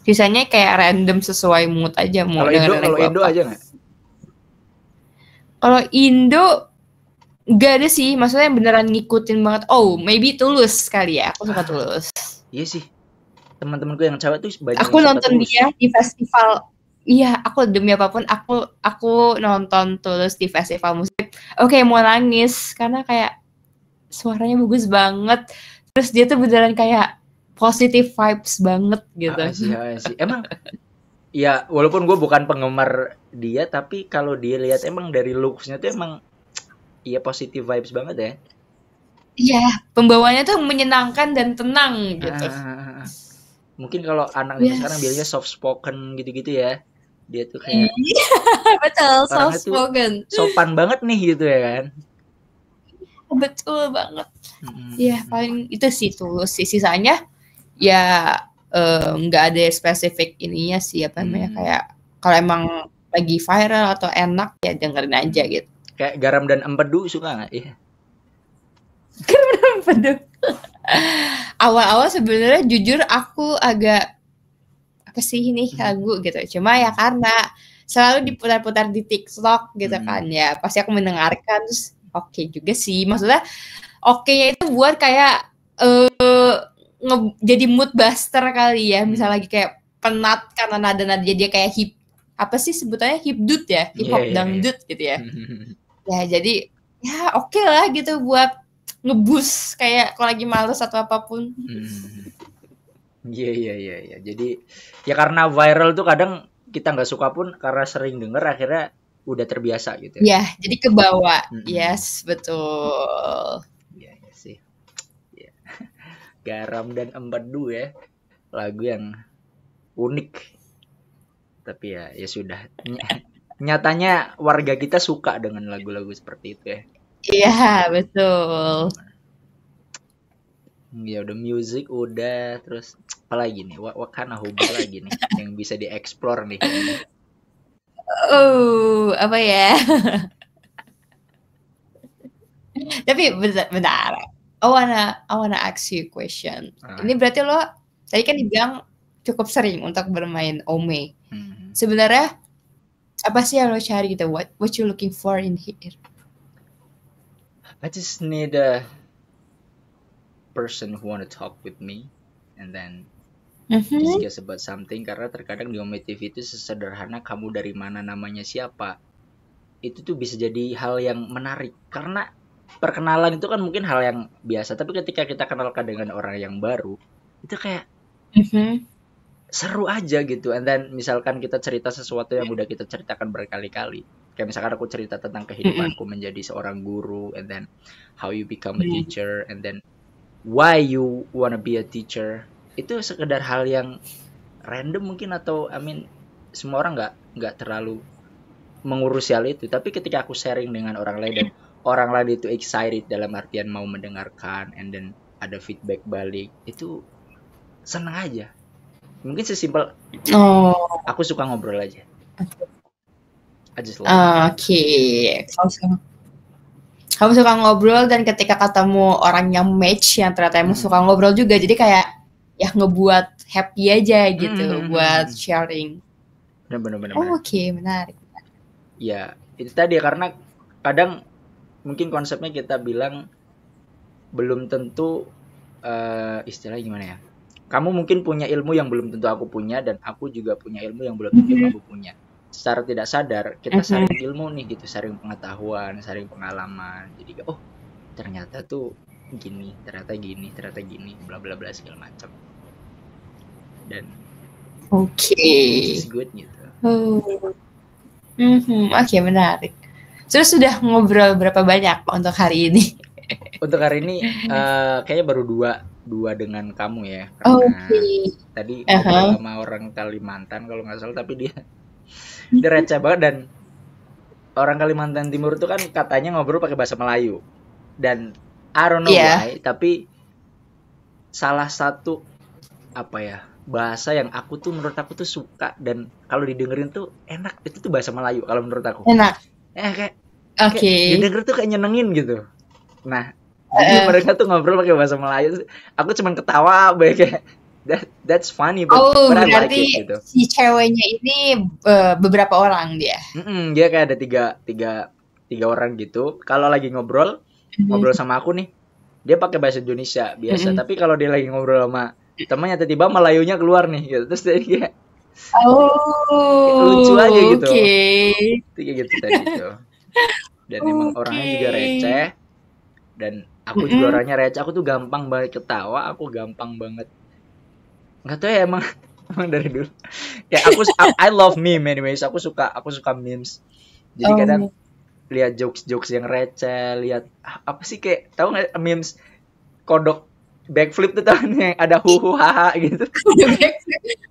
Sisanya kayak random sesuai mood aja mau dengerin lagu apa. Kalau Indo aja nggak? Kalau Indo nggak ada sih, maksudnya yang beneran ngikutin banget. Oh, maybe Tulus kali ya. Aku suka Tulus. Iya sih. Teman-temanku yang cewek tuh banyak. Aku nonton dia di festival. Iya, aku demi apapun aku nonton Tulus di festival musik. Oke, mau nangis karena kayak suaranya bagus banget. Terus dia tuh beneran kayak positive vibes banget gitu. Sih. Emang ya walaupun gue bukan penggemar dia, tapi kalau dia lihat emang dari looks-nya tuh emang ya positive vibes banget ya. Iya, pembawanya tuh menyenangkan dan tenang gitu. Mungkin kalau anak sekarang bilangnya soft spoken gitu-gitu ya. Dia tuh kayak betul, soft spoken. Sopan banget nih gitu ya kan. Betul banget. Ya paling itu sih Tulus sih, sisanya ya nggak ada spesifik ininya sih apa namanya, kayak kalau emang lagi viral atau enak ya dengerin aja gitu. Kayak Garam dan Empedu suka nggak? Iya. Garam dan Empedu. Awal-awal sebenarnya jujur aku agak apa sih ini lagu gitu, cuma ya karena selalu diputar-putar di TikTok gitu kan ya, pasti aku mendengarkan terus oke juga sih, maksudnya oke-nya itu buat kayak jadi mood buster kali ya, misal lagi kayak penat karena nada-nada dia kayak apa sih sebutannya, hipdut ya, hip hop dangdut gitu ya. Ya jadi ya oke lah gitu buat ngebus kayak kalau lagi males atau apapun. Iya. Jadi ya karena viral tuh kadang kita nggak suka pun karena sering denger akhirnya udah terbiasa gitu ya. Ya, jadi kebawa. Yes, betul. Iya sih. Ya. Garam dan Empedu ya. Lagu yang unik. Tapi ya sudah. Nyatanya warga kita suka dengan lagu-lagu seperti itu ya. Iya, betul. Ya udah music udah, terus apa lagi nih? What kind of hobby lagi nih yang bisa dieksplor nih? Oh, apa ya? Tapi bentar. I wanna ask you a question. Ini berarti lo tadi kan dibilang cukup sering untuk bermain Ome. Sebenarnya apa sih yang lo cari gitu? What you looking for in here? I just need a person who wanna talk with me and then discuss about something, karena terkadang di Ome TV itu sesederhana kamu dari mana, namanya siapa, itu tuh bisa jadi hal yang menarik, karena perkenalan itu kan mungkin hal yang biasa, tapi ketika kita kenalkan dengan orang yang baru itu kayak seru aja gitu. And then misalkan kita cerita sesuatu yang udah kita ceritakan berkali-kali, kayak misalkan aku cerita tentang kehidupanku menjadi seorang guru, and then how you become a teacher, and then why you wanna be a teacher. Itu sekedar hal yang random mungkin, atau semua orang nggak terlalu mengurusi hal itu, tapi ketika aku sharing dengan orang lain dan orang lain itu excited dalam artian mau mendengarkan, and then ada feedback balik, itu senang aja. Mungkin sesimpel aku suka ngobrol aja. Oke. Kamu suka ngobrol, dan ketika ketemu orang yang match, yang ternyata emang suka ngobrol juga, jadi kayak ya ngebuat happy aja gitu buat sharing. Benar. Oke, menarik. Ya itu tadi, karena kadang mungkin konsepnya kita bilang belum tentu istilah gimana ya, kamu mungkin punya ilmu yang belum tentu aku punya, dan aku juga punya ilmu yang belum tentu kamu punya. secara tidak sadar kita sharing ilmu nih gitu, sharing pengetahuan, sharing pengalaman. Jadi oh ternyata tuh gini, ternyata gini, bla bla bla segala macam. Dan it's good gitu. Oke, menarik. Terus sudah ngobrol berapa banyak untuk hari ini? Untuk hari ini kayaknya baru dua dengan kamu ya, karena tadi ngobrol sama orang Kalimantan kalau nggak salah, tapi dia receh banget. Dan orang Kalimantan Timur itu kan katanya ngobrol pakai bahasa Melayu, dan I don't know why, tapi salah satu apa ya, bahasa yang aku tuh menurut aku tuh suka dan kalau didengerin tuh enak, itu tuh bahasa Melayu kalau menurut aku. Enak. Kayak didengar tuh kayak nyenengin gitu. Nah, jadi mereka tuh ngobrol pakai bahasa Melayu, aku cuman ketawa kayak that's funny, but I like it gitu. Si ceweknya ini beberapa orang dia. Dia kayak ada tiga orang gitu. Kalau lagi ngobrol sama aku nih, dia pakai bahasa Indonesia biasa. Tapi kalau dia lagi ngobrol sama temannya, tiba-tiba Melayunya keluar nih gitu. Terus dia kayak lucu aja gitu. Kayak gitu tadi tuh. Dan emang orangnya juga receh. Dan aku juga orangnya receh. Aku tuh gampang banget ketawa. Aku gampang banget. Nggak tahu ya, emang dari dulu. Kayak I love meme anyways. Aku suka memes. Jadi kadang lihat jokes yang receh, lihat apa sih, kayak tahu nggak memes kodok backflip tuh, tahu yang ada huhu haha gitu.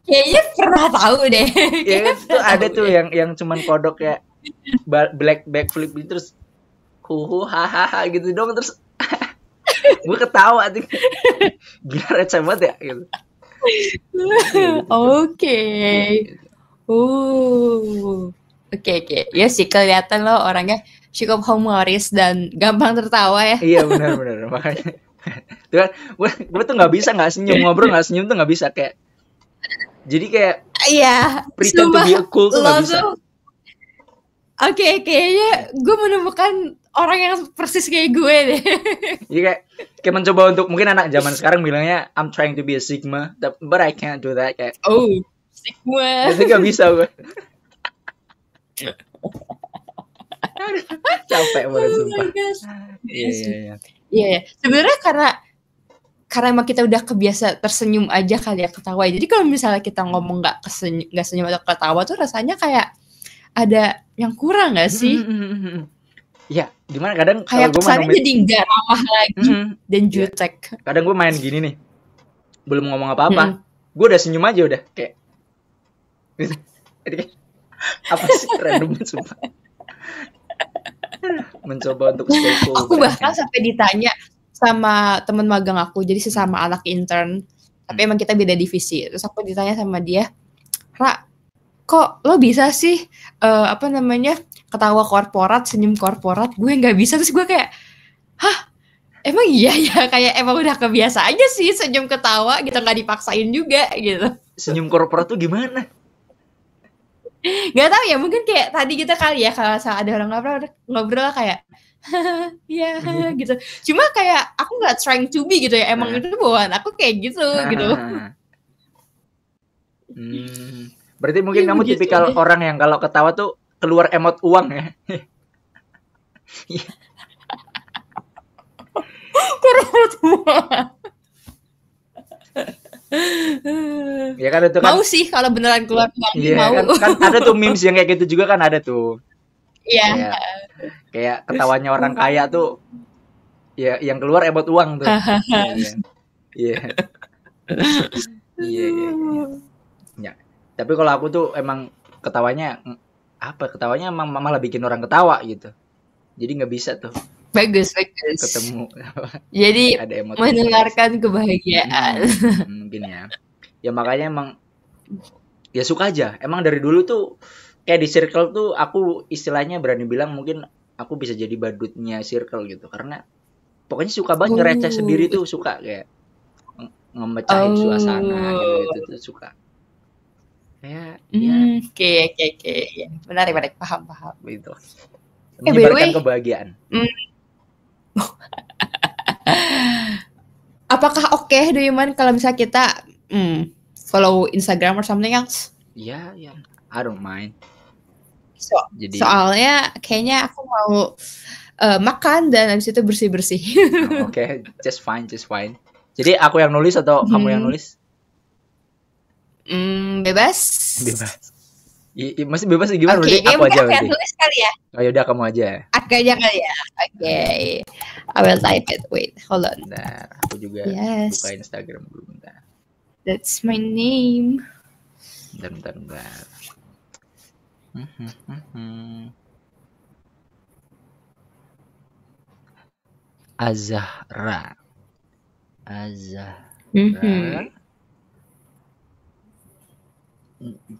Kayaknya pernah tahu deh. Ya itu ada tuh yang cuman kodok kayak black backflip gitu, terus huhu haha gitu dong, terus gue ketawa tuh, gila receh banget ya gitu. Oke. Ya sih, kelihatan lo orangnya cukup humoris dan gampang tertawa ya. Iya benar makanya. Tuh kan, gue tuh nggak bisa nggak senyum, ngobrol nggak senyum tuh nggak bisa, kayak jadi kayak pretend to be cool tuh nggak bisa. Oke, kayaknya gue menemukan orang yang persis kayak gue deh. Iya, kayak mencoba untuk, mungkin anak zaman sekarang bilangnya I'm trying to be a Sigma, but I can't do that, kayak Sigma. Itu nggak bisa gue. Capek banget sumpah. Iya. Sebenarnya karena emang kita udah kebiasa tersenyum aja kali ya, ketawa. Jadi kalau misalnya kita ngomong nggak senyum atau ketawa tuh rasanya kayak ada yang kurang nggak sih? Ya, gimana kadang kayak kesannya jadi nggak ramah lagi dan jutek. Kadang gue main gini nih, belum ngomong apa-apa, gue udah senyum aja udah kayak apa sih, random sumpah. Mencoba untuk stay cool. Aku bahkan sampai ditanya sama teman magang aku, jadi sesama anak intern, tapi emang kita beda divisi. Terus aku ditanya sama dia, Ra, kok lo bisa sih ketawa korporat, senyum korporat, gue nggak bisa. Terus gue kayak, hah, emang iya ya, kayak emang udah kebiasa aja sih senyum ketawa gitu, nggak dipaksain juga gitu. Senyum korporat tuh gimana? Gak tahu ya, mungkin kayak tadi gitu kali ya, kalau ada orang ngobrol kayak ya gitu. Cuma kayak aku nggak trying to be gitu ya, emang itu bawaan aku kayak gitu gitu. Berarti mungkin kamu tipikal orang yang kalau ketawa tuh keluar emot uang ya. Keluar uang. Ya kan itu kan. Mau sih kalau beneran keluar uang, mau. Kan ada tuh memes yang kayak gitu juga kan, ada tuh. Iya. Kayak ketawanya orang kaya tuh, ya yang keluar emot uang tuh. Iya. Ya. Tapi kalau aku tuh emang ketawanya emang malah bikin orang ketawa gitu. Jadi nggak bisa tuh. Bagus. Ketemu. Jadi mendengarkan kebahagiaan. Mungkin ya. Ya makanya emang ya suka aja. Emang dari dulu tuh kayak di circle tuh aku istilahnya berani bilang mungkin aku bisa jadi badutnya circle gitu. Karena pokoknya suka banget ngereceh sendiri tuh, suka kayak ngemecahin suasana gitu tuh suka. Kayak Oke. Menarik, paham. Gitu. Menyebarkan kebahagiaan. Apakah oke, do you mind kalau misalnya kita follow Instagram or something else? Yeah, I don't mind. Jadi soalnya kayaknya aku mau makan dan habis itu bersih-bersih. Oke, just fine. Jadi aku yang nulis atau kamu yang nulis? Bebas. Masih bebas gimana? Oke, aku aja berarti. Tulis kali ya. Oh yaudah kamu aja. Aku aja kali ya. Oke. I will type it. Wait, hold on. Bentar, aku juga buka Instagram dulu bentar. That's my name. Bentar. Azahra.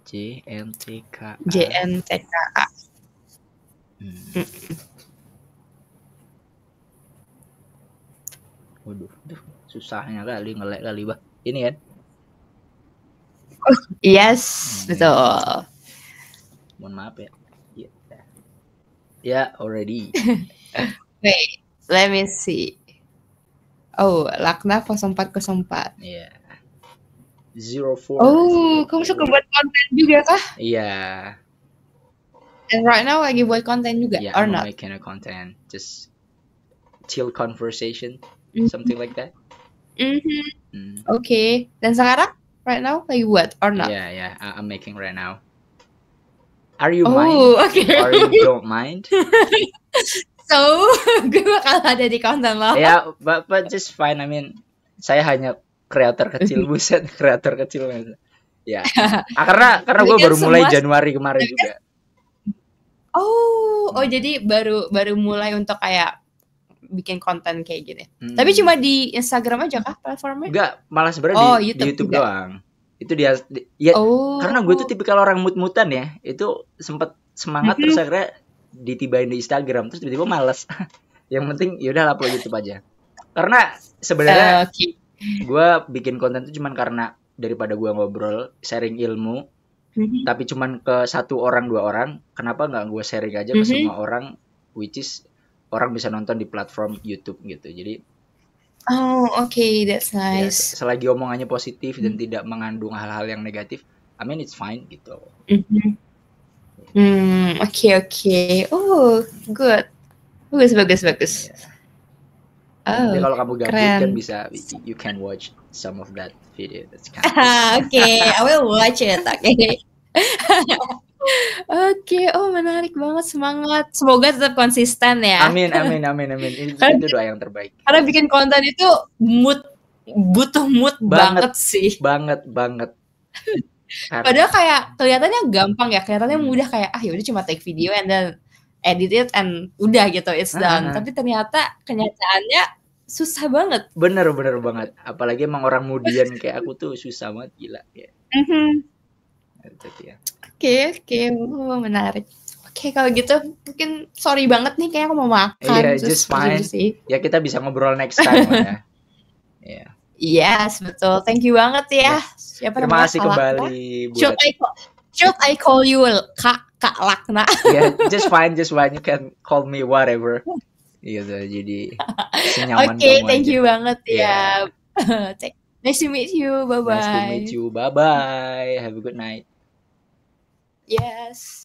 JNTKA. Waduh, susahnya kali ngelek kali bah. Ini kan? Yes, betul. Mohon maaf ya. Ya, already. Wait, let me see. Oh, Lakna 0404. Iya. 04. Oh, kamu suka buat konten juga kah? Iya. And right now lagi buat konten juga, or not? I'm making a content, just chill conversation, something like that. Okay. Dan sekarang, right now lagi buat, or not? Yeah, I'm making right now. Are you mind? Okay. Or you don't mind? So, gue bakal ada di konten lo. Yeah, but just fine. I mean, saya hanya kreator kecil, buset, kreator kecil. Ya, karena gue baru mulai Januari kemarin juga. Jadi baru mulai untuk kayak bikin konten kayak gini. Tapi cuma di Instagram aja kah platformnya? Enggak, malah sebenarnya di YouTube doang. Itu karena gue tuh tipikal orang mut-mutan ya. Itu sempat semangat terus akhirnya ditibain di Instagram terus tiba-tiba males. Yang penting yaudah upload YouTube aja. Karena sebenarnya gue bikin konten itu cuman karena daripada gue ngobrol sharing ilmu, tapi cuman ke 1 orang 2 orang, kenapa nggak gue sharing aja ke semua orang, which is orang bisa nonton di platform YouTube gitu. Jadi that's nice. Ya, selagi omongannya positif dan tidak mengandung hal-hal yang negatif, I mean it's fine gitu. Okay. Oh, good. Bagus. Yeah. Jadi kalau kamu gabut kan bisa, you can watch some of that video. That's kind of Okay, I will watch it. Okay. Oke, menarik banget, semangat. Semoga tetap konsisten ya. Amin. Itu doa yang terbaik. Karena bikin konten itu butuh mood banget sih. Banget. Padahal kayak kelihatannya gampang ya, kelihatannya mudah kayak yaudah cuma take video and then edit it and udah gitu, it's done. Tapi ternyata kenyataannya susah banget. Bener banget. Apalagi emang orang mudian kayak aku tuh susah banget, gila ya. Oke, menarik. Oke, kalau gitu mungkin sorry banget nih kayak aku mau makan. Iya, just fine. Ya kita bisa ngobrol next time lah ya. Iya. Yes, betul. Thank you banget ya. Terima kasih kembali. Should I call you Kak Lakna? Yeah, just fine. You can call me whatever. Gitu, jadi senyaman kamu aja. Thank you banget ya. Nice to meet you. Bye-bye. Nice to meet you. Bye-bye. Have a good night. Yes.